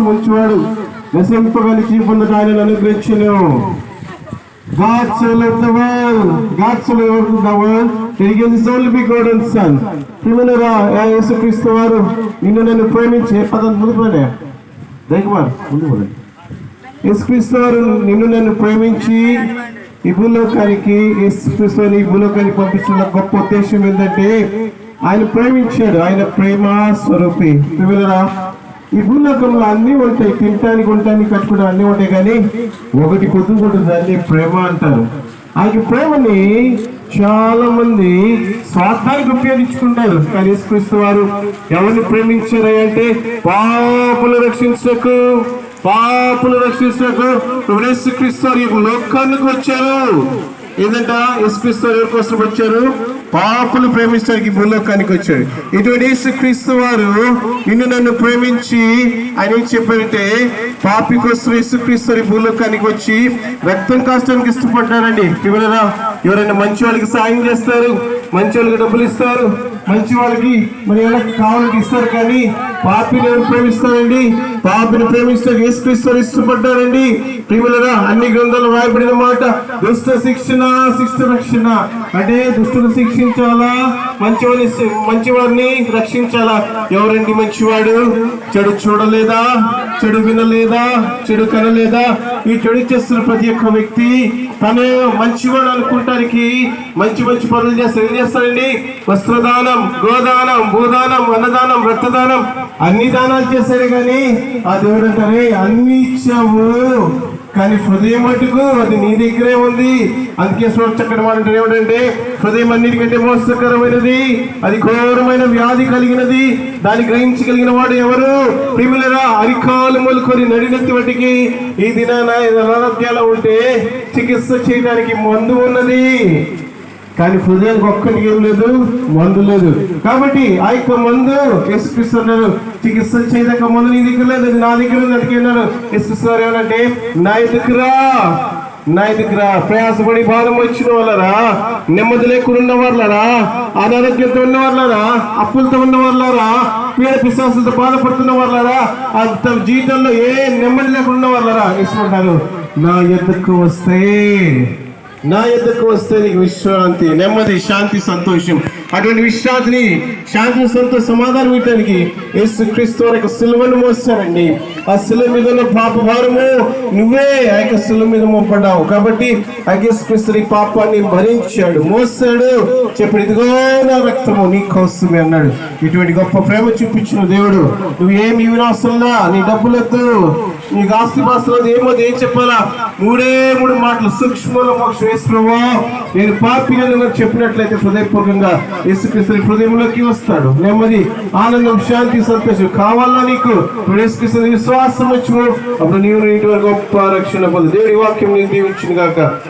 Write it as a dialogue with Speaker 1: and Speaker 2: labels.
Speaker 1: మంచివాడు నశింపగలిచి పొందటాన్ని అనుగ్రహించును. God so loved the world, God so loved the world, that He gave His only begotten Son. ప్రియమైన యేసుక్రీస్తు వారు నిన్ను నన్ను ప్రేమించే పదం ముందుకునే దయకుమార్ ముందు యేసుక్రీస్తు వారు నిన్ను నన్ను ప్రేమించి ఈ భూలోకానికి యేసుక్రీస్తు ఈ భూలోకానికి పంపించిన గొప్ప ఉద్దేశం ఏంటంటే ఆయన ప్రేమించాడు. ఆయన ప్రేమ స్వరూపి. ప్రియమైన ఈ భూలోకంలో అన్నీ ఉంటాయి, తినటానికి ఉండటానికి కట్టుకోవడం అన్నీ ఉంటాయి, కానీ ఒకటి పొద్దుకుంటుంది, అన్ని ప్రేమ అంటారు. ఆ ప్రేమని చాలా మంది స్వార్థానికి ఉపయోగించుకుంటారు. కానీ యేసుక్రీస్తు వారు ఎవరిని ప్రేమించారు అంటే పాపులు రక్షించకు యేసుక్రీస్తు వారు ఈ లోకానికి వచ్చారు. ఏంటంట యేసుక్రీస్తు వారు ఎవరి కోసం వచ్చారు? పాపులు ప్రేమించడానికి భూలోకానికి వచ్చాడు. ఇటువంటి యేసుక్రీస్తు వారు నిన్ను నన్ను ప్రేమించి ఆయన ఏం చెప్పారంటే పాపి కోసం యేసుక్రీస్తు వారి భూలోకానికి వచ్చి రక్తం కాచడానికి ఇష్టపడ్డారండి. ఎవరైనా మంచి వాళ్ళకి సాయం చేస్తారు, మంచి వాళ్ళకి డబ్బులు ఇస్తారు, మంచి వాళ్ళకి మరి ఎవరికి కావాలని ఇస్తారు, కానీ పాపిని ఎవరు ప్రేమిస్తారండి? పాపిని ప్రేమిస్తారు యేసుక్రీస్తు వారు ఇష్టపడ్డారండి. ప్రియములారా, అన్ని గ్రంథాలు రాయబడిన మాట దుష్ట శిక్షణ శిష్ట రక్షణ అంటే దుష్టుని శిక్షించాలా, మంచివారిని రక్షించాలా. ఎవరండి మంచివాడు? చెడు చూడలేదా, చెడు వినలేదా, చెడు కనలేదా? ఈ చెడు చేస్తున్న ప్రతి ఒక్క వ్యక్తి తను మంచివాడు అనుకుంటానికి మంచి పనులు చేస్తారు. ఏం చేస్తారండి? వస్త్రదానం, గోదానం, భూదానం, అన్నదానం, రక్తదానం, అన్ని దానాలు చేశారు. కానీ ఆ దేవుడు అంటారే అన్ని ఇచ్చావు, కానీ హృదయం మటుకు అది నీ దగ్గరే ఉంది. అందుకే చక్కటి మాట ఏమిటంటే హృదయం అన్నిటికంటే మోసకరమైనది, అది ఘోరమైన వ్యాధి కలిగినది, దాన్ని గ్రహించగలిగిన వాడు ఎవరు? ప్రియములారా, అరికాలు మొలుకొని నడినెత్తి వాటికి ఈ దినాన అనారోగ్యాలు ఉంటే చికిత్స చేయడానికి మందు ఉన్నది, కానీ హృదయానికి ఒక్కటి ఏం లేదు, మందు లేదు. కాబట్టి ఆ యొక్క మందు యేసుక్రీస్తు చికిత్స చేయదక్క మందు నీ దగ్గర లేదు, అది నా దగ్గర ఉంది. అందుకే యేసుక్రీస్తు ఏమనంటే నా దగ్గర ప్రయాసపడి భారం వచ్చిన వాళ్ళరా, నెమ్మది లేకుండా ఉన్న వాళ్ళరా, అనారోగ్యంతో ఉన్న వాళ్ళరా, అప్పులతో ఉన్న వాళ్ళరా, పీడ పిశాసులతో బాధపడుతున్న వాళ్ళరా, అంత జీవితంలో ఏ నెమ్మది లేకుండా వాళ్ళరా ఇష్టపడ్డారు. నా యొద్దకు వస్తే నీకు విశ్రాంతి, నెమ్మది, శాంతి, సంతోషం. అటువంటి విశ్రాంతిని, శాంతిని, సంతోష సమాధానం ఇవ్వడానికి యేసుక్రీస్తు వారి సిలువను మోస్తారండి. ఆ సిలువ మీద ఉన్న పాప భారము నువ్వే ఆ యొక్క సిలువ మీద మోపడ్డావు. కాబట్టి ఆ యేసుక్రీస్తు పాపాన్ని భరించాడు, మోస్తాడు. చెప్పాడు ఇదిగో నా రక్తము నీ కోసమే అన్నాడు. ఇటువంటి గొప్ప ప్రేమ చూపించిన దేవుడు నువ్వు ఏమి వినాసంలా, నీ డబ్బులతో, నీకు ఆస్తిపాస్తులు ఏం చెప్పాలా? మూడు మాటలు సూక్ష్మంలో మోక్ష యేసుప్రభువా నేను పాపిని చెప్పినట్లయితే హృదయపూర్వకంగా యేసుక్రీస్తు హృదయంలోకి వస్తాడు. నెమ్మది, ఆనందం, శాంతి, సంతోషం కావాలా నీకు? యేసుక్రీస్తు విశ్వాసం వచ్చు, అప్పుడు నీవు ఇంటి వరకు గొప్ప రక్షణ పొందు. దేవుడి వాక్యం నీకు దీవించును గాక.